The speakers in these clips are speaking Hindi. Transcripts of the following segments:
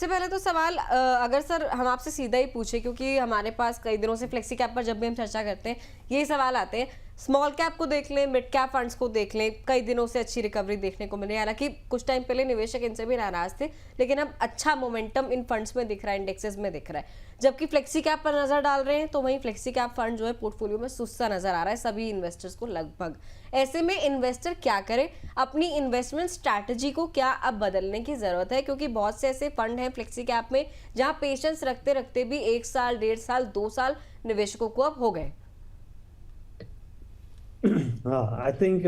सबसे पहले तो सवाल अगर सर हम आपसे सीधा ही पूछे, क्योंकि हमारे पास कई दिनों से फ्लेक्सी कैप पर जब भी हम चर्चा करते हैं यही सवाल आते हैं। स्मॉल कैप को देख लें, मिड कैप फंड्स को देख लें, कई दिनों से अच्छी रिकवरी देखने को मिली। हालांकि कुछ टाइम पहले निवेशक इनसे भी नाराज थे, लेकिन अब अच्छा मोमेंटम इन फंड्स में दिख रहा है, इंडेक्सेस में दिख रहा है। जबकि फ्लेक्सी कैप पर नजर डाल रहे हैं तो वहीं फ्लेक्सी कैप फंड जो है पोर्टफोलियो में सुस्ता नजर आ रहा है सभी इन्वेस्टर्स को लगभग। ऐसे में इन्वेस्टर क्या करे, अपनी इन्वेस्टमेंट स्ट्रैटेजी को क्या अब बदलने की जरूरत है? क्योंकि बहुत से ऐसे फंड हैं फ्लेक्सी कैप में जहां पेशेंस रखते रखते भी 1 साल, 1.5 साल, 2 साल निवेशकों को अब हो गए। हाँ, आई थिंक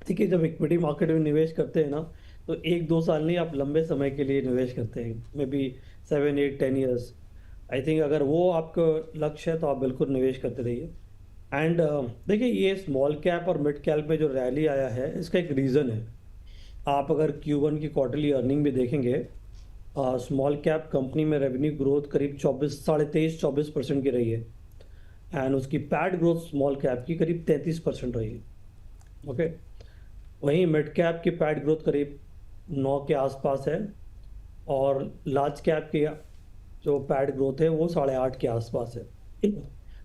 ठीक है, जब इक्विटी मार्केट में निवेश करते हैं ना, तो 1-2 साल नहीं, आप लंबे समय के लिए निवेश करते हैं, may be 7-8-10 years. I think अगर वो आपका लक्ष्य है तो आप बिल्कुल निवेश करते रहिए। एंड देखिए, ये स्मॉल कैप और मिड कैप में जो रैली आया है, इसका एक रीज़न है। आप अगर Q1 की क्वार्टरली अर्निंग भी देखेंगे, स्मॉल कैप कंपनी में रेवेन्यू ग्रोथ करीब 23-24% की रही है, एंड उसकी पैट ग्रोथ स्मॉल कैप की करीब 33% रही है। ओके, वहीं मिड कैप की पैट ग्रोथ करीब 9 के आसपास है, और लार्ज कैप की जो पैट ग्रोथ है वो 8.5 के आसपास है।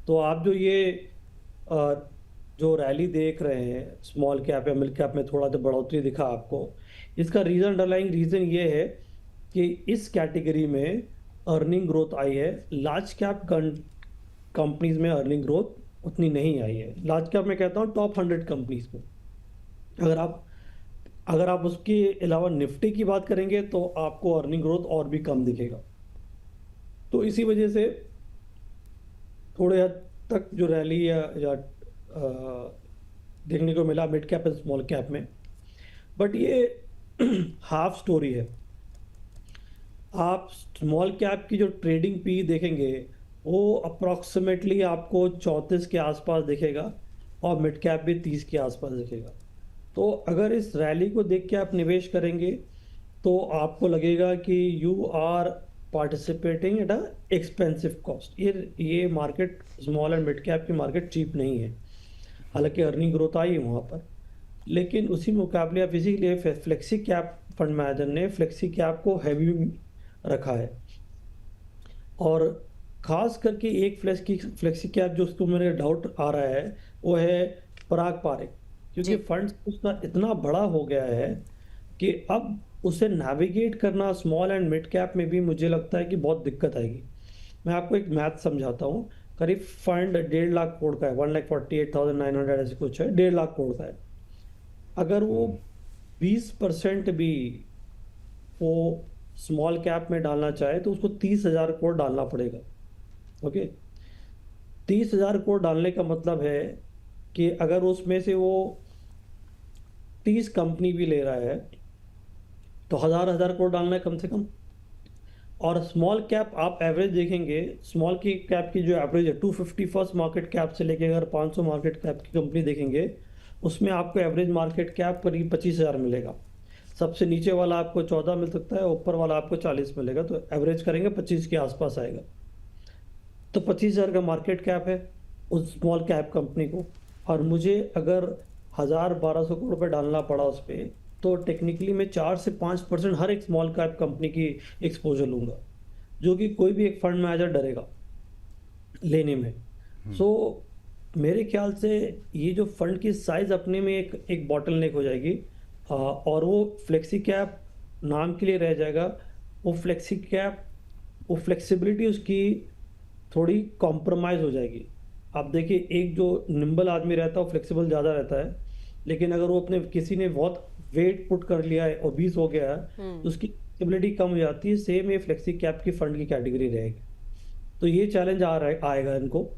तो आप जो ये अ, जो रैली देख रहे हैं स्मॉल कैप या मिड कैप में थोड़ा तो बढ़ोतरी दिखा आपको, इसका रीज़न, अंडरलाइंग रीज़न ये है कि इस कैटेगरी में अर्निंग ग्रोथ आई है। लार्ज कैप कंपनीज में अर्निंग ग्रोथ उतनी नहीं आई है। लार्ज कैप में कहता हूँ टॉप 100 कंपनीज में। अगर आप अगर आप उसके अलावा निफ्टी की बात करेंगे तो आपको अर्निंग ग्रोथ और भी कम दिखेगा। तो इसी वजह से थोड़े हद तक जो रैली या देखने को मिला mid cap and small cap में, बट ये हाफ स्टोरी है। आप स्मॉल कैप की जो ट्रेडिंग पी देखेंगे वो अप्रॉक्सीमेटली आपको 34 के आसपास दिखेगा, और मिड कैप भी 30 के आसपास दिखेगा। तो अगर इस रैली को देख के आप निवेश करेंगे तो आपको लगेगा कि you are participating at a expensive cost. ये market, small and mid cap की मार्केट चीप नहीं है। हालांकि अर्निंग ग्रोथ आई है वहाँ पर, लेकिन उसी मुकाबले आप इसीलिए फ्लेक्सी कैप फंड मैनेजर ने फ्लेक्सी कैप को हैवी रखा है। और ख़ास करके एक फ्लेक्सी कैप जो उसको मेरे डाउट आ रहा है वो है पराग पारेख, क्योंकि जी। फंड उसका इतना बड़ा हो गया है कि अब उसे नेविगेट करना स्मॉल एंड मिड कैप में भी मुझे लगता है कि बहुत दिक्कत आएगी। मैं आपको एक मैथ समझाता हूँ। करीब फंड 1.5 लाख करोड़ का है, 1,48,900 ऐसे कुछ है, 1.5 लाख करोड़ का है। अगर वो 20% भी वो स्मॉल कैप में डालना चाहे तो उसको 30,000 करोड़ डालना पड़ेगा। ओके, 30,000 करोड़ डालने का मतलब है कि अगर उसमें से वो 30 कंपनी भी ले रहा है तो हजार करोड़ डालना है कम से कम। और स्मॉल कैप आप एवरेज देखेंगे, स्मॉल की कैप की जो एवरेज है 250 फर्स्ट मार्केट कैप से लेके अगर 500 मार्केट कैप की कंपनी देखेंगे, उसमें आपको एवरेज मार्केट कैप करीब 25,000 मिलेगा। सबसे नीचे वाला आपको 14 मिल सकता है, ऊपर वाला आपको 40 मिलेगा, तो एवरेज करेंगे 25 के आसपास आएगा। तो 25,000 का मार्केट कैप है उस स्मॉल कैप कंपनी को, और मुझे अगर 1,000-1,200 करोड़ रुपये डालना पड़ा उस पर, तो टेक्निकली मैं 4 से 5% हर एक स्मॉल कैप कंपनी की एक्सपोजर लूँगा, जो कि कोई भी एक फंड मैनेजर डरेगा लेने में। सो मेरे ख्याल से ये जो फंड की साइज़ अपने में एक बॉटलनेक हो जाएगी, और वो फ्लेक्सी कैप नाम के लिए रह जाएगा। वो फ्लेक्सी कैप, वो फ्लेक्सिबिलिटी उसकी थोड़ी कॉम्प्रोमाइज़ हो जाएगी। आप देखिए, एक जो निम्बल आदमी रहता है वो फ्लेक्सिबल ज़्यादा रहता है, लेकिन अगर वो अपने किसी ने बहुत वेट पुट कर लिया है, ओबीस हो गया है, तो उसकी फ्लेक्सिबिलिटी कम हो जाती है। सेम ये फ्लेक्सी कैप की फंड की कैटेगरी रहेगी। तो ये चैलेंज आ रहा है, आएगा इनको।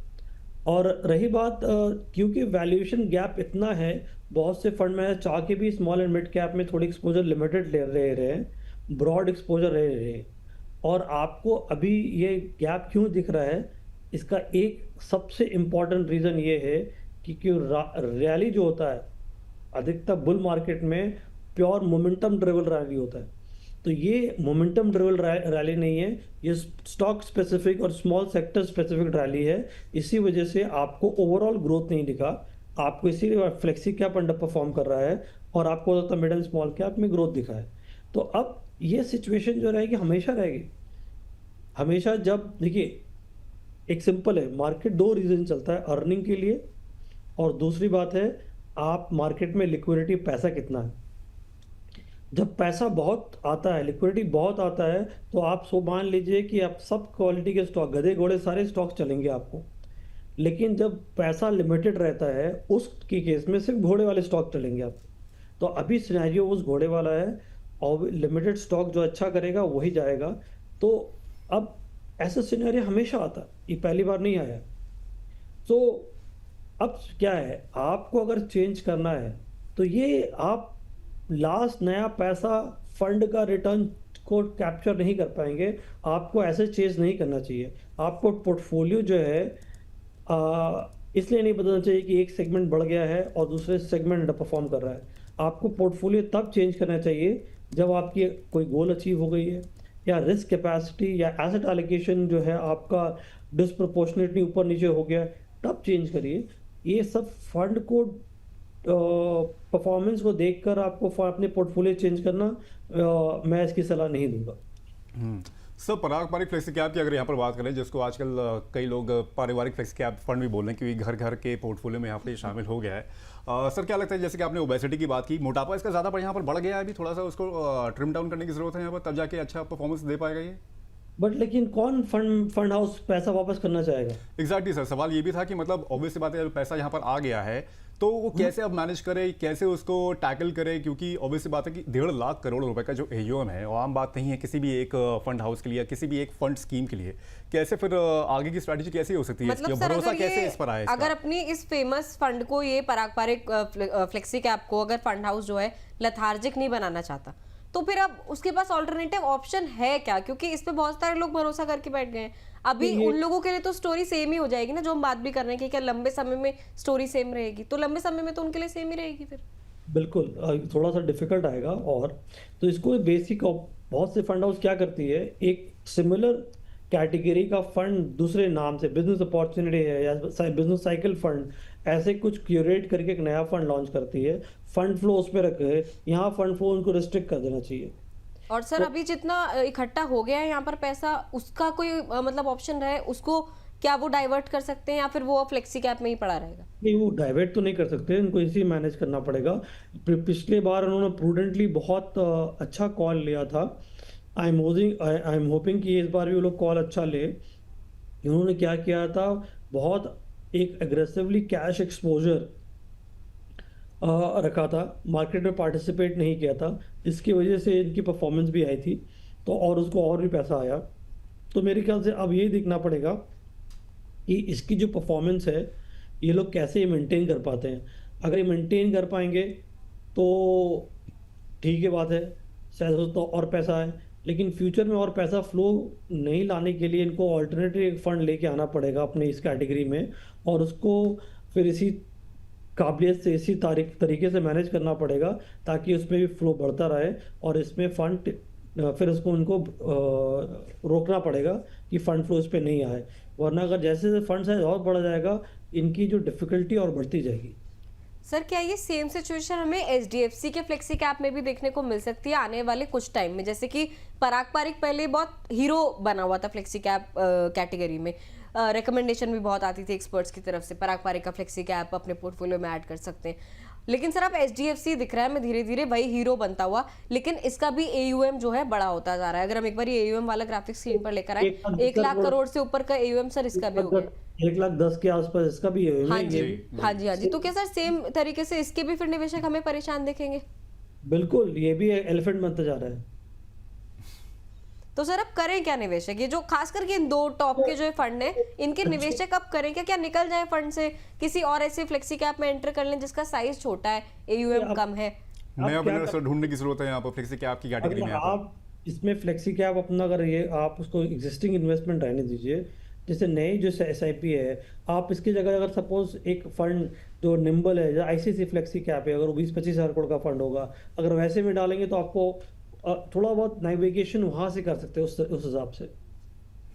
और रही बात, क्योंकि वैल्यूएशन गैप इतना है, बहुत से फंड मैनेजर चाह के भी स्मॉल एंड मिड कैप में थोड़ी एक्सपोजर लिमिटेड ले रहे हैं, ब्रॉड एक्सपोजर रह रहे हैं। और आपको अभी ये गैप क्यों दिख रहा है, इसका एक सबसे इम्पॉर्टेंट रीज़न ये है कि रैली जो होता है अधिकतर बुल मार्केट में प्योर मोमेंटम ड्रिवन रैली होता है। तो ये मोमेंटम ड्रिवन रैली नहीं है, ये स्टॉक स्पेसिफिक और स्मॉल सेक्टर स्पेसिफिक रैली है। इसी वजह से आपको ओवरऑल ग्रोथ नहीं दिखा, आपको इसीलिए फ्लेक्सी कैप अंडर परफॉर्म कर रहा है, और आपको मिड एंड स्मॉल कैप में ग्रोथ दिखा है। तो अब ये सिचुएशन जो रहेगी हमेशा रहेगी। हमेशा जब देखिए, एक सिंपल है, मार्केट 2 रीज़न चलता है, अर्निंग के लिए और दूसरी बात है आप मार्केट में लिक्विडिटी पैसा कितना है। जब पैसा बहुत आता है, लिक्विडिटी बहुत आता है, तो आप सो मान लीजिए कि आप सब क्वालिटी के स्टॉक, गधे घोड़े सारे स्टॉक चलेंगे आपको। लेकिन जब पैसा लिमिटेड रहता है, उसके केस में सिर्फ घोड़े वाले स्टॉक चलेंगे आपको। तो अभी सिनेरियो उस घोड़े वाला है और लिमिटेड स्टॉक जो अच्छा करेगा वही जाएगा। तो अब ऐसा सिनेरियो हमेशा आता है, ये पहली बार नहीं आया। तो अब क्या है, आपको अगर चेंज करना है तो ये आप लास्ट नया पैसा फंड का रिटर्न को कैप्चर नहीं कर पाएंगे। आपको ऐसे चेंज नहीं करना चाहिए। आपको पोर्टफोलियो जो है इसलिए नहीं बदलना चाहिए कि एक सेगमेंट बढ़ गया है और दूसरे सेगमेंट अंडर परफॉर्म कर रहा है। आपको पोर्टफोलियो तब चेंज करना चाहिए जब आपकी कोई गोल अचीव हो गई है, या रिस्क कैपेसिटी या एसेट एलोकेशन जो है आपका डिस्प्रोपोर्शनेटली ऊपर नीचे हो गया, तब चेंज करिए। ये सब फंड को परफॉर्मेंस को देखकर आपको अपने पोर्टफोलियो चेंज करना मैं इसकी सलाह नहीं दूंगा। सर, पारंपरिक फ्लेक्सी कैप की अगर यहाँ पर बात करें, जिसको आजकल कई लोग पारिवारिक फ्लेक्सी कैप फंड भी बोल रहे हैं, क्योंकि घर घर के पोर्टफोलियो में यहाँ पर शामिल हो गया है। सर, क्या लगता है, जैसे कि आपने ओबेसिटी की बात की, मोटापा इसका ज़्यादा पर यहाँ पर बढ़ गया है, अभी थोड़ा सा उसको ट्रिम डाउन करने की जरूरत है यहाँ पर, तब जाके अच्छा परफॉर्मेंस दे पाएगा ये? बट लेकिन कौन फंड हाउस पैसा वापस करना चाहेगा? एग्जैक्टली सर, सवाल ये भी था कि मतलब ऑब्वियस सी बात है, जब पैसा यहाँ पर आ गया है तो वो कैसे अब मैनेज करे, कैसे उसको टैकल करे, क्योंकि ऑब्वियस सी बात है कि 1.5 लाख करोड़ रुपए का जो एयूएम है, वो आम बात नहीं है किसी भी एक फंड हाउस के लिए, किसी भी एक फंड स्कीम के लिए। कैसे फिर आगे की स्ट्रैटेजी कैसी हो सकती है, मतलब इसकी सर, भरोसा अगर कैसे ये इस पर आए? अगर अपनी इस फेमस फंड को, ये पारंपरिक फ्लेक्सी कैप को अगर फंड हाउस जो है लेथार्जिक नहीं बनाना चाहता, तो फिर अब उसके पास ऑल्टरनेटिव ऑप्शन है क्या? क्योंकि इस पे बहुत सारे लोग भरोसा करके बैठ गए हैं। अभी उन लोगों के लिए तो स्टोरी सेम ही हो जाएगी ना, जो हम बात भी कर रहे हैं कि क्या लंबे समय में स्टोरी सेम रहेगी, तो लंबे समय में तो उनके लिए सेम ही रहेगी फिर। बिल्कुल थोड़ा सा डिफिकल्ट आएगा। और तो इसको बेसिक, बहुत से फंड हाउस क्या करती है, एक सिमिलर कैटेगरी का फंड दूसरे नाम से, बिजनेस अपॉर्चुनिटी है या बिजनेस साइकिल फंड, ऐसे कुछ क्यूरेट करके एक नया फंड लॉन्च करती है। फंड फ्लो उस पर रखे, यहाँ फंड फ्लो उनको रिस्ट्रिक्ट कर देना चाहिए। और सर, अभी जितना इकट्ठा हो गया है यहाँ पर पैसा, उसका कोई मतलब ऑप्शन रहे उसको, क्या वो डाइवर्ट कर सकते हैं या फिर वो फ्लेक्सी कैप में ही पड़ा रहेगा? नहीं, वो डाइवर्ट तो नहीं कर सकते, इनको इसी मैनेज करना पड़ेगा। पिछले बार उन्होंने प्रूडेंटली बहुत अच्छा कॉल लिया था। आई एम होपिंग कि इस बार भी वो लोग कॉल अच्छा ले। इन्होंने क्या किया था, बहुत एक एग्रेसिवली कैश एक्सपोजर रखा था, मार्केट में पार्टिसिपेट नहीं किया था, इसकी वजह से इनकी परफॉर्मेंस भी आई थी, तो और उसको और भी पैसा आया। तो मेरे ख्याल से अब ये देखना पड़ेगा कि इसकी जो परफॉर्मेंस है, ये लोग कैसे मेंटेन कर पाते हैं। अगर ये मेंटेन कर पाएंगे तो ठीक है, बात है, शायद हो तो और पैसा आए। लेकिन फ्यूचर में और पैसा फ्लो नहीं लाने के लिए इनको ऑल्टरनेटिव फंड लेके आना पड़ेगा अपने इस कैटेगरी में, और उसको फिर इसी काबिलियत से, इसी तरीके से मैनेज करना पड़ेगा, ताकि उसमें भी फ्लो बढ़ता रहे। और इसमें फंड फिर उसको उनको रोकना पड़ेगा कि फंड फ्लो इस पे नहीं आए, वरना अगर जैसे जैसे फंड साइज और बढ़ जाएगा, इनकी जो डिफिकल्टी और बढ़ती जाएगी। सर, क्या ये सेम सिचुएशन हमें एचडीएफसी के फ्लेक्सी कैप में भी देखने को मिल सकती है आने वाले कुछ टाइम में? जैसे कि पारंपरिक पहले बहुत हीरो बना हुआ था फ्लेक्सी कैप कैटेगरी में, रिकमेंडेशन भी बहुत आती थी एक्सपर्ट्स की तरफ से, पारंपरिक का फ्लेक्सी कैप अपने पोर्टफोलियो में ऐड कर सकते हैं। लेकिन सर, अब एचडीएफसी दिख रहा है मैं धीरे धीरे वही हीरो बनता हुआ, लेकिन इसका भी एयूएम जो है बड़ा होता जा रहा है। अगर हम एक बार ये एयूएम वाला ग्राफिक स्क्रीन पर लेकर आए, 1 लाख करोड़ से ऊपर का एयूएम सर इसका भी हो गया, 1,10,00,000 के आसपास इसका भी है। हाँ जी, हाँ जी, हाँ जी। तो क्या सर सेम तरीके से इसके भी फिर निवेशक हमें परेशान देखेंगे? बिल्कुल, ये भी एलिफेंट बनता जा रहा है। तो सर, अब करें क्या निवेशक? ये जो खास करके इन 2 टॉप के जो फंड है, इनके निवेशक अब करें क्या? क्या निकल जाए फंड से, किसी और ऐसे फ्लेक्सी कैप में एंटर कर लें जिसका साइज छोटा है, एयूएम कम है? नया बिजनेस ढूंढने की जरूरत है यहाँ पर फ्लेक्सी कैप की कैटेगरी में। आप इसमें फ्लेक्सी कैप अपना, अगर ये आप उसको एग्जिस्टिंग इन्वेस्टमेंट रहने दीजिए, जैसे नई जो एसआईपी है, आप इसकी जगह अगर सपोज एक फंड जो निम्बल है, जो आईसीसी फ्लेक्सी कैप है, अगर वो 20-25 हज़ार करोड़ का फंड होगा, अगर वैसे में डालेंगे तो आपको थोड़ा बहुत नेविगेशन वहाँ से कर सकते हैं उस हिसाब से।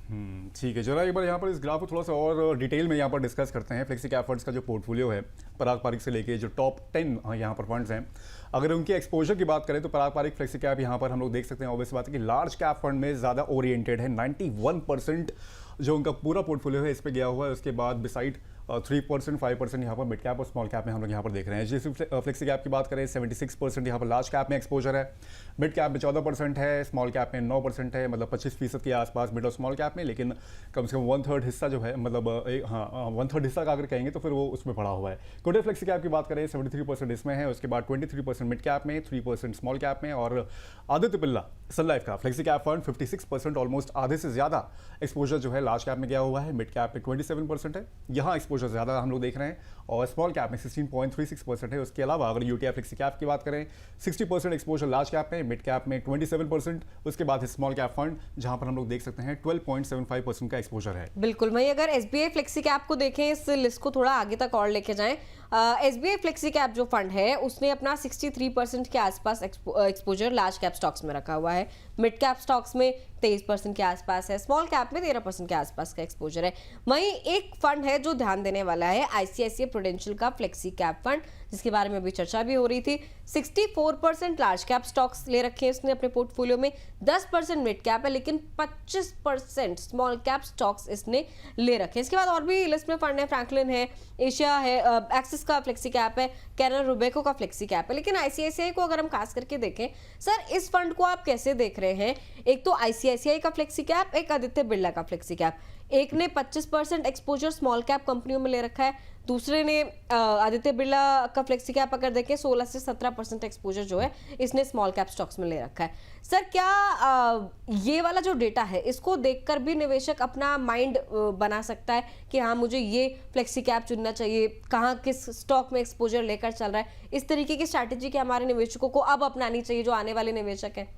ठीक है। जरा एक बार यहाँ पर इस ग्राफ को थोड़ा सा और डिटेल में यहाँ पर डिस्कस करते हैं। फ्लेक्सी कैप फंड्स का जो पोर्टफोलियो है, पारंपरिक से लेके जो टॉप 10 यहाँ पर फंड्स हैं, अगर उनके एक्सपोजर की बात करें तो पारंपरिक फ्लेक्सी कैप यहाँ पर हम लोग देख सकते हैं, ऑब्वियस बात है कि लार्ज कैप फंड में ज़्यादा ओरिएंटेड है। 91% जो उनका पूरा पोर्टफोलियो है इस पे गया हुआ है। उसके बाद बिसाइड 3%, 5% यहाँ पर मिड कैप और स्मॉल कैप में हम लोग यहाँ पर देख रहे हैं। जैसे फ्लेक्सी कैप की बात करें 76% यहाँ पर लार्ज कैप में एक्सपोजर है, मिड कैप में 14% है, स्मॉल कैप में 9% है, मतलब 25% के आसपास मिड और स्मॉल कैप में। लेकिन कम से कम 1/3 हिस्सा जो है, मतलब 1/3 हिस्सा का अगर कहेंगे तो फिर वो उसमें पड़ा हुआ है। कोटक फ्लेक्सी कैप की बात करें 73% इसमें है, उसके बाद 23% मिड कैप में, 3% स्मॉल कैप में। और आदित्य बिरला सन लाइफ का फ्लेक्सी कैप फंड 56%, ऑलमोस्ट आधे से ज़्यादा एक्सपोजर जो है लार्ज कैप में गया हुआ है। मिड कैप में 27% है, यहाँ एक्सपोजर ज़्यादा हम लोग देख रहे हैं, और स्मॉल कैप में 16.36% है। उसके अलावा अगर यूटीआई फ्लेक्सी कैप की बात करें 60% एक्सपोजर लार्ज कैप में, मिड कैप में 27%, उसके बाद स्मॉल कैप फंड जहां पर हम लोग देख सकते हैं 12.75% का एक्सपोजर है। बिल्कुल। वहीं अगर एसबीआई फ्लेक्सी कैप को देखें, इस लिस्ट को थोड़ा आगे तक और लेके जाएं, एसबीआई फ्लेक्सी कैप जो फंड है उसने अपना 63% के आसपास एक्सपोजर लार्ज कैप स्टॉक्स में रखा हुआ है, मिड कैप स्टॉक्स में 23% के आसपास है, स्मॉल कैप में 13% के आसपास का एक्सपोजर है। वहीं एक फंड है जो ध्यान देने वाला है, आईसीआईसीआई प्रूडेंशियल का फ्लेक्सी कैप फंड, जिसके बारे में अभी चर्चा भी हो रही थी। 64% लार्ज कैप स्टॉक्स ले रखे हैं उसने अपने पोर्टफोलियो में, 10% मिड कैप है, लेकिन 25% स्मॉल कैप स्टॉक्स इसने ले रखे हैं। इसके बाद और भी लिस्ट में फंड है, फ्रैंकलिन है, एशिया है, एक्सिस का फ्लेक्सी कैप है, कैनन रुबेको का फ्लेक्सी कैप है। लेकिन आईसीआईसीआई को अगर हम खास करके देखें, सर इस फंड को आप कैसे देख रहे हैं? एक तो आईसीआईसीआई का फ्लेक्सी कैप, एक आदित्य बिरला का फ्लेक्सी कैप। एक ने 25% एक्सपोजर स्मॉल कैप कंपनियों में ले रखा है, दूसरे ने आदित्य बिरला का फ्लेक्सी कैप अगर देखें 16 से 17% एक्सपोजर जो है इसने स्मॉल कैप स्टॉक्स में ले रखा है। सर क्या ये वाला जो डेटा है इसको देखकर भी निवेशक अपना माइंड बना सकता है कि हाँ मुझे ये फ्लेक्सी कैप चुनना चाहिए, कहाँ किस स्टॉक में एक्सपोजर लेकर चल रहा है, इस तरीके की स्ट्रैटेजी के हमारे निवेशकों को अब अपनानी चाहिए जो आने वाले निवेशक हैं?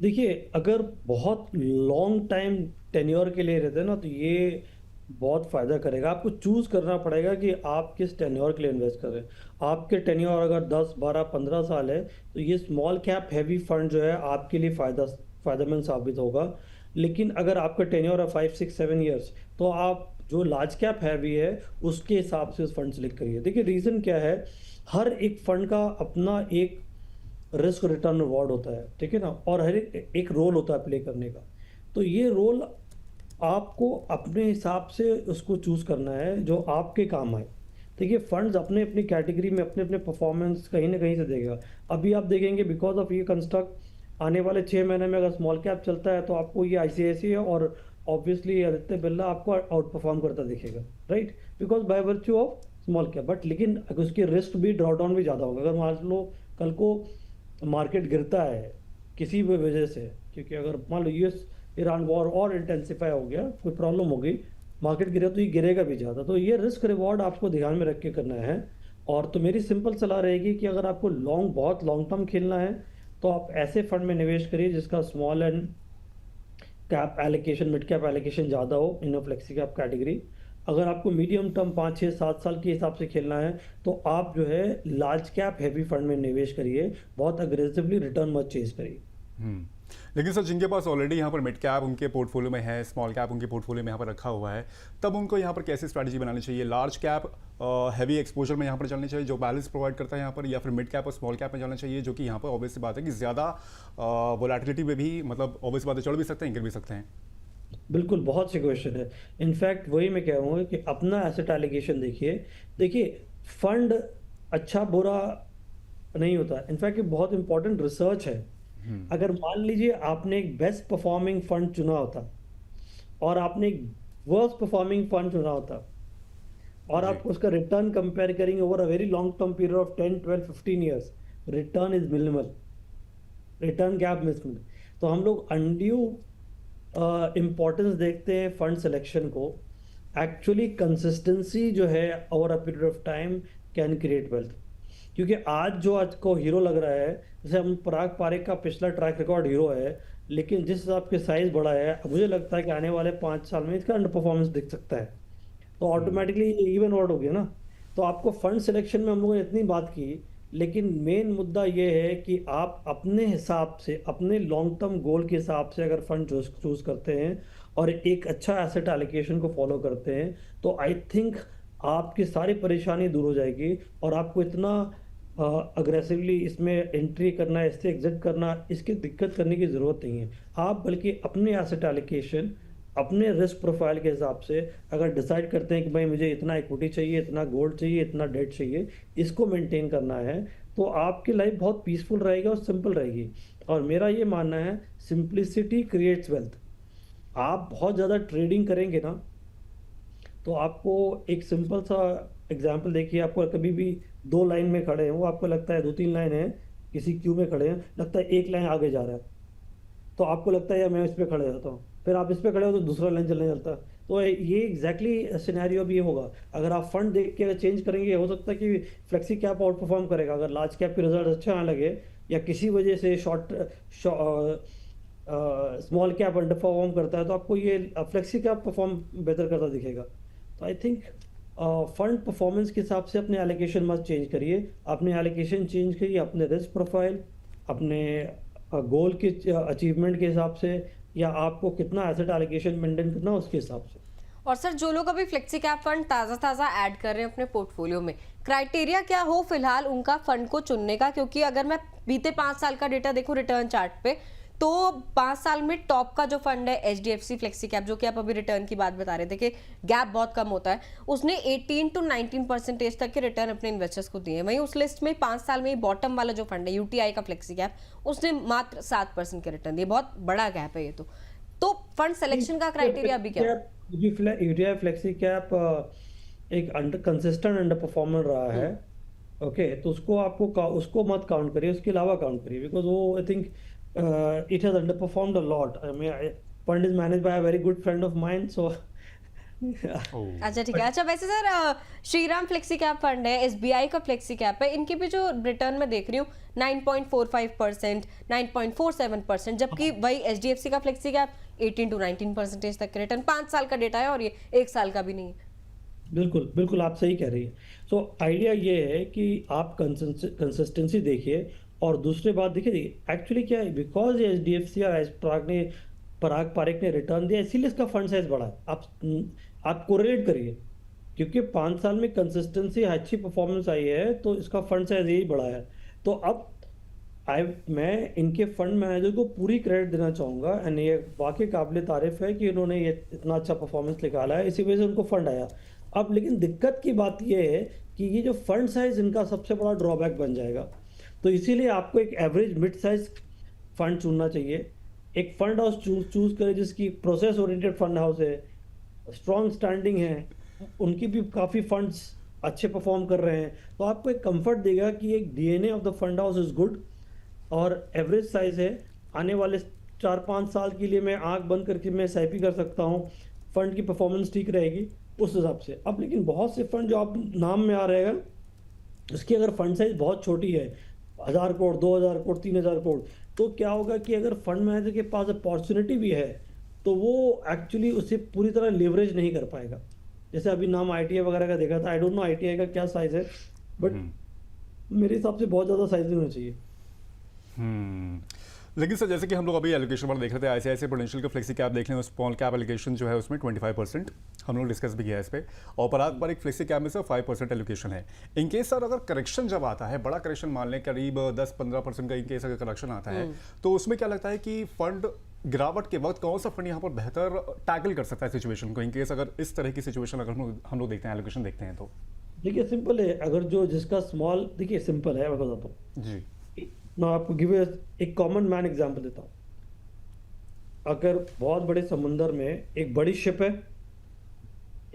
देखिए, अगर बहुत लॉन्ग टाइम टेन्योर के लिए रहते हैं ना, तो ये बहुत फ़ायदा करेगा। आपको चूज़ करना पड़ेगा कि आप किस टेन्योर के लिए इन्वेस्ट कर रहे हैं। आपके टेन्योर अगर 10, 12, 15 साल है तो ये स्मॉल कैप हैवी फंड जो है आपके लिए फ़ायदेमंद साबित होगा। लेकिन अगर आपका टेन्योर है 5, 6, 7 ईयर्स, तो आप जो लार्ज कैप हैवी है उसके हिसाब से उस फंड सेलेक्ट करिए। देखिए, रीज़न क्या है, हर एक फंड का अपना एक रिस्क रिटर्न रिवॉर्ड होता है, ठीक है ना, और हर एक रोल होता है प्ले करने का। तो ये रोल आपको अपने हिसाब से उसको चूज़ करना है जो आपके काम आए। देखिए, फंड्स अपने अपनी कैटेगरी में अपने अपने परफॉर्मेंस कहीं ना कहीं से देगा। अभी आप देखेंगे बिकॉज ऑफ ये कंस्ट्रक्ट आने वाले 6 महीने में अगर स्मॉल कैप चलता है तो आपको ये आईसीआईसीआई और ऑब्वियसली आदित्य बिरला आपको आउट परफॉर्म करता दिखेगा, right, because by virtue of small cap. But लेकिन उसकी रिस्क भी ड्रॉडाउन भी ज़्यादा होगा। अगर मान लो कल को मार्केट गिरता है किसी भी वजह से, क्योंकि अगर मान लो यूएस ईरान वॉर और इंटेंसिफाई हो गया, कोई प्रॉब्लम हो गई, मार्केट गिरा तो ये गिरेगा भी ज़्यादा। तो ये रिस्क रिवॉर्ड आपको ध्यान में रख के करना है। और तो मेरी सिंपल सलाह रहेगी कि अगर आपको बहुत लॉन्ग टर्म खेलना है तो आप ऐसे फंड में निवेश करिए जिसका small and cap allocation, mid cap allocation ज़्यादा हो इन फ्लेक्सी कैप कैटेगरी। अगर आपको मीडियम टर्म 5, 6, 7 साल के हिसाब से खेलना है तो आप जो है लार्ज कैप हैवी फंड में निवेश करिए, बहुत अग्रेसिवली रिटर्न मत चेज करिए। लेकिन सर जिनके पास ऑलरेडी यहाँ पर मिड कैप उनके पोर्टफोलियो में है, स्मॉल कैप उनके पोर्टफोलियो में यहाँ पर रखा हुआ है, तब उनको यहाँ पर कैसी स्ट्रैटेजी बनानी चाहिए? लार्ज कैप हैवी एक्सपोजर में यहाँ पर चलनी चाहिए जो बैलेंस प्रोवाइड करता है यहाँ पर, या फिर मिड कैप और स्मॉल कैप में जाना चाहिए जो कि यहाँ पर ऑब्वियस बात है कि ज़्यादा वोलेटिलिटी में भी, मतलब ऑब्वियस बात है, चढ़ भी सकते हैं, गिर भी सकते हैं? बिल्कुल, बहुत से क्वेश्चन है। इनफैक्ट वही मैं कह रहा हूँ कि अपना एसेट एलोकेशन देखिए फंड अच्छा बुरा नहीं होता। इनफैक्ट ये बहुत इंपॉर्टेंट रिसर्च है। अगर मान लीजिए आपने एक बेस्ट परफॉर्मिंग फंड चुना होता और आपने एक वर्स्ट परफॉर्मिंग फंड चुना होता और आप उसका रिटर्न कंपेयर करेंगे over a very long term period of 10, 12, 15 years, return is minimal, return gap minimal. तो हम लोग अनड्यू इम्पोर्टेंस देखते हैं फंड सिलेक्शन को। एक्चुअली कंसिस्टेंसी जो है over a period of time can create wealth. क्योंकि आज को हीरो लग रहा है, जैसे हम पराग पारेख का पिछला ट्रैक रिकॉर्ड हीरो है, लेकिन जिस हिसाब के साइज बड़ा है मुझे लगता है कि आने वाले 5 साल में इसका अंडर परफॉर्मेंस दिख सकता है। तो ऑटोमेटिकली इवन आउट हो गया ना। तो आपको फंड सिलेक्शन में हम लोगों ने इतनी बात की लेकिन मेन मुद्दा ये है कि आप अपने हिसाब से, अपने लॉन्ग टर्म गोल के हिसाब से अगर फंड चूज करते हैं और एक अच्छा एसेट एलोकेशन को फॉलो करते हैं, तो आई थिंक आपकी सारी परेशानी दूर हो जाएगी और आपको इतना अग्रेसिवली इसमें एंट्री करना, इससे एग्जिट करना, इसकी दिक्कत करने की ज़रूरत नहीं है। आप बल्कि अपने एसेट एलोकेशन, अपने रिस्क प्रोफाइल के हिसाब से अगर डिसाइड करते हैं कि भाई मुझे इतना इक्विटी चाहिए, इतना गोल्ड चाहिए, इतना डेट चाहिए, इसको मेंटेन करना है, तो आपकी लाइफ बहुत पीसफुल रहेगी और सिंपल रहेगी। और मेरा ये मानना है, सिंप्लिसिटी क्रिएट्स वेल्थ। आप बहुत ज़्यादा ट्रेडिंग करेंगे ना, तो आपको एक सिंपल सा एग्जांपल देखिए, आपको कभी भी दो लाइन में खड़े हैं, वो आपको लगता है दो तीन लाइन है, किसी क्यू में खड़े हैं, लगता है एक लाइन आगे जा रहा है, तो आपको लगता है यार मैं इस पे खड़े रहता हूँ, फिर आप इस पे खड़े हो तो दूसरा लाइन चलने चलता है। तो ये एग्जैक्टली सिनेरियो भी ये होगा। अगर आप फंड देख के अगर चेंज करेंगे, हो सकता है कि फ्लेक्सी कैप आउट परफॉर्म करेगा अगर लार्ज कैप के रिजल्ट अच्छे आने लगे, या किसी वजह से स्मॉल कैप अंडर परफॉर्म करता है, तो आपको ये फ्लेक्सी कैप परफॉर्म बेहतर करता दिखेगा। तो आई थिंक फंड परफॉर्मेंस के हिसाब से अपने एलोकेशन मस्ट चेंज करिए, अपने एलोकेशन चेंज करिए अपने रिस्क प्रोफाइल, अपने गोल के अचीवमेंट के हिसाब से, या आपको कितना एसेट एलोकेशन मेंटेन करना उसके हिसाब से। और सर, जो लोग अभी फ्लेक्सी कैप फंड ताज़ा ताज़ा ऐड कर रहे हैं अपने पोर्टफोलियो में, क्राइटेरिया क्या हो फिलहाल उनका फंड को चुनने का? क्योंकि अगर मैं बीते 5 साल का डेटा देखूं रिटर्न चार्ट पे, तो 5 साल में टॉप का जो फंड है HDFC फ्लेक्सी कैप, जो कि आप अभी रिटर्न की बात बता रहे थे कि गैप बहुत कम होता है, उसने 18 to 19% तक के रिटर्न अपने इन्वेस्टर्स को दिए। वहीं उस लिस्ट में 5 साल में बॉटम वाला जो फंड है UTI का फ्लेक्सी कैप, उसने मात्र 7% के रिटर्न दिए। बहुत बड़ा गैप है ये तो फंड सिलेक्शन का क्राइटेरिया अभी क्या है? यूटीआई फ्लेक्सी कैप एक कंसिस्टेंट अंडर परफॉर्मर रहा है। ओके, तो उसको मत काउंट करिए, उसके अलावा काउंट करिए, बिकॉज वो I think it has underperformed a lot. I mean fund is manage by a very good friend of mind, so अच्छा ठीक है। अच्छा वैसे sir, Shriram flexi cap fund है, SBI का फ्लेक्सी कैप है, इनके भी जो रिटर्न मैं देख रही हूँ 9.45%, 9.47%, जबकि वही HDFC का फ्लेक्सी कैप 18 to 19% तक के रिटर्न। 5 साल का डेटा है और ये 1 साल का भी नहीं है। बिल्कुल बिल्कुल आप सही कह रही है। सो आइडिया ये है कि आप कंसिस्टेंसी देखिए, और दूसरी बात देखिए एक्चुअली क्या है, बिकॉज HDFC और पराग पारेख ने रिटर्न दिया, इसीलिए इसका फंड साइज बढ़ा है। आप कोरिलेट करिए, क्योंकि 5 साल में कंसिस्टेंसी अच्छी परफॉर्मेंस आई है, तो इसका फंड साइज यही बढ़ा है। तो अब मैं इनके फंड मैनेजर को पूरी क्रेडिट देना चाहूँगा, एंड ये वाकई काबिल तारीफ है कि उन्होंने ये इतना अच्छा परफॉर्मेंस निकाला है, इसी वजह से उनको फंड आया। अब लेकिन दिक्कत की बात ये है कि ये जो फंड साइज इनका सबसे बड़ा ड्रॉबैक बन जाएगा, तो इसीलिए आपको एक एवरेज मिड साइज फंड चुनना चाहिए। एक फंड हाउस चूज करें जिसकी प्रोसेस ओरिएंटेड फंड हाउस है, स्ट्रॉन्ग स्टैंडिंग है, उनकी भी काफ़ी फंड्स अच्छे परफॉर्म कर रहे हैं, तो आपको एक कंफर्ट देगा कि एक DNA of the fund house is good और एवरेज साइज है। आने वाले 4-5 साल के लिए मैं आंख बंद करके मैं SIP कर सकता हूँ, फंड की परफॉर्मेंस ठीक रहेगी उस हिसाब से। अब लेकिन बहुत से फंड जो आप नाम में आ रहेगा, उसकी अगर फंड साइज बहुत छोटी है, 1000 करोड़, 2000 करोड़, 3000 करोड़, तो क्या होगा कि अगर फंड मैनेजर के पास अपॉर्चुनिटी भी है, तो वो एक्चुअली उसे पूरी तरह लेवरेज नहीं कर पाएगा। जैसे अभी नाम ITI वगैरह का देखा था, आई डोंट नो ITI का क्या साइज है, बट मेरे हिसाब से बहुत ज़्यादा साइज होना चाहिए। लेकिन सर, जैसे कि हम लोग अभी एलोकेशन पर देख रहे थे, ICICI प्रूडेंशियल का फ्लेक्सी कैप देख लें, स्मॉल कैप एलोकेशन जो है उसमें 25%, हम लोग डिस्कस भी किया है इस पे, और पराग पर एक फ्लेक्सी कैप में से 5% एलोकेशन है। इन केस सर अगर करेक्शन जब आता है, बड़ा करेक्शन मान लें करीब 10-15% का इन केस अगर करेक्शन आता है, तो उसमें क्या लगता है कि फंड गिरावट के वक्त कौन सा फंड यहाँ पर बेहतर टैकल कर सकता है सिचुएशन को, इन केस अगर इस तरह की सिचुएशन अगर हम लोग देखते हैं, एलोकेशन देखते हैं तो? देखिए सिंपल है, अगर जो जिसका स्मॉल, देखिए सिंपल है, मैं बताता हूँ जी। मैं आपको गिव एक कॉमन मैन एग्जांपल देता हूँ। अगर बहुत बड़े समुंदर में एक बड़ी शिप है,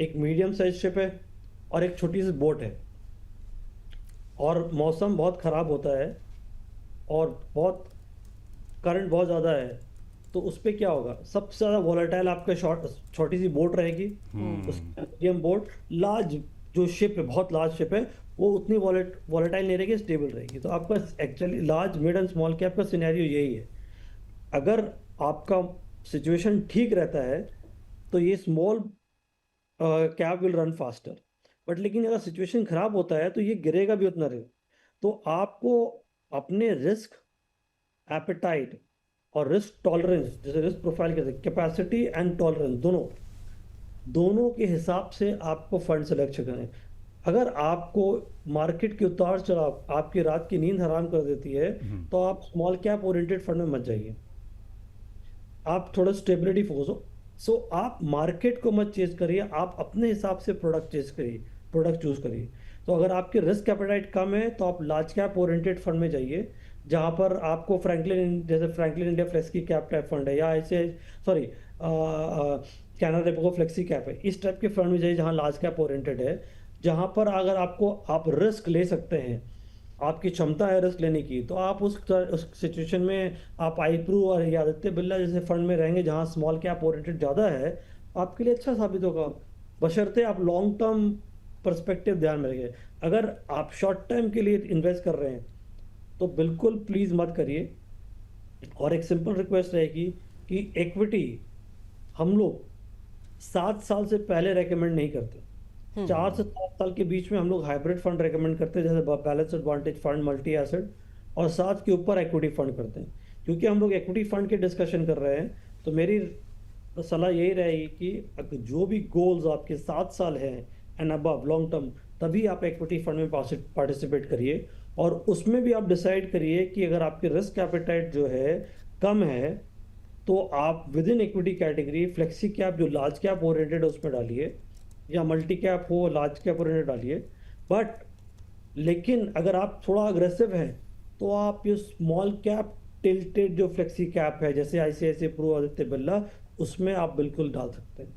एक मीडियम साइज शिप है और एक छोटी सी बोट है, और मौसम बहुत ख़राब होता है और बहुत करंट बहुत ज़्यादा है, तो उस पर क्या होगा, सबसे ज़्यादा वॉलेटाइल आपका छोटी सी बोट रहेगी, उसकी मीडियम बोट, लार्ज जो शिप है, बहुत लार्ज शिप है, वो उतनी वॉलेटाइल नहीं रहेगी, स्टेबल रहेगी। तो आपका actually large, mid and small cap का सिनेरियो यही है। अगर आपका सिचुएशन ठीक रहता है तो ये small cap will run faster, but लेकिन अगर सिचुएशन खराब होता है तो ये गिरेगा भी उतना रहेगा। तो आपको अपने रिस्क एपेटाइट और रिस्क टॉलरेंस, जैसे रिस्क प्रोफाइल कहते हैं, कैपेसिटी एंड टॉलरेंस, दोनों के हिसाब से आपको फंड सेलेक्ट करें। अगर आपको मार्केट के उतार चढ़ाव आपकी रात की नींद हराम कर देती है, तो आप स्मॉल कैप ओरिएंटेड फंड में मत जाइए, आप थोड़ा स्टेबिलिटी फोकस हो। सो आप मार्केट को मत चेज करिए, आप अपने हिसाब से प्रोडक्ट चूज करिए। तो अगर आपके रिस्क एपेटाइट कम है तो आप लार्ज कैप ओरिएंटेड फंड में जाइए, जहां पर आपको जैसे Franklin India flexi cap type fund है, या ऐसे sorry Canara Repco flexi cap है, इस टाइप के फंड में जाइए जहां लार्ज कैप ओरिएंटेड है, जहां पर अगर आप रिस्क ले सकते हैं, आपकी क्षमता है रिस्क लेने की, तो आप उस सिचुएशन में आप आईप्रू और या आदित्य बिरला जैसे फंड में रहेंगे जहां स्मॉल कैप ओरिएंटेड ज़्यादा है, आपके लिए अच्छा साबित होगा, बशर्ते आप लॉन्ग टर्म पर्सपेक्टिव ध्यान में रखिए। अगर आप शॉर्ट टाइम के लिए इन्वेस्ट कर रहे हैं तो बिल्कुल प्लीज़ मत करिए। और एक सिंपल रिक्वेस्ट रहेगी कि इक्विटी हम लोग 7 साल से पहले रेकमेंड नहीं करते, 4 से 7 साल के बीच में हम लोग हाइब्रिड फंड रेकमेंड करते हैं, जैसे balance advantage fund, multi asset, और 7 के ऊपर इक्विटी फंड करते हैं। क्योंकि हम लोग इक्विटी फंड की डिस्कशन कर रहे हैं, तो मेरी सलाह यही रहेगी कि अगर जो भी गोल्स आपके 7 साल हैं एंड अबव लॉन्ग टर्म, तभी आप इक्विटी फंड में पार्टिसिपेट करिए। और उसमें भी आप डिसाइड करिए कि अगर आपकी रिस्क एपेटाइट जो है कम है, तो आप with in equity category flexi cap जो लार्ज कैप ओरिएंटेड है उसमें डालिए, या मल्टी कैप हो लार्ज कैप ओरिएंटेड डालिए। बट लेकिन अगर आप थोड़ा अग्रेसिव हैं तो आप ये स्मॉल कैप टिल्टेड जो फ्लेक्सी कैप है, जैसे आईसीआईसीआई प्रू, आदित्य बिरला, उसमें आप बिल्कुल डाल सकते हैं।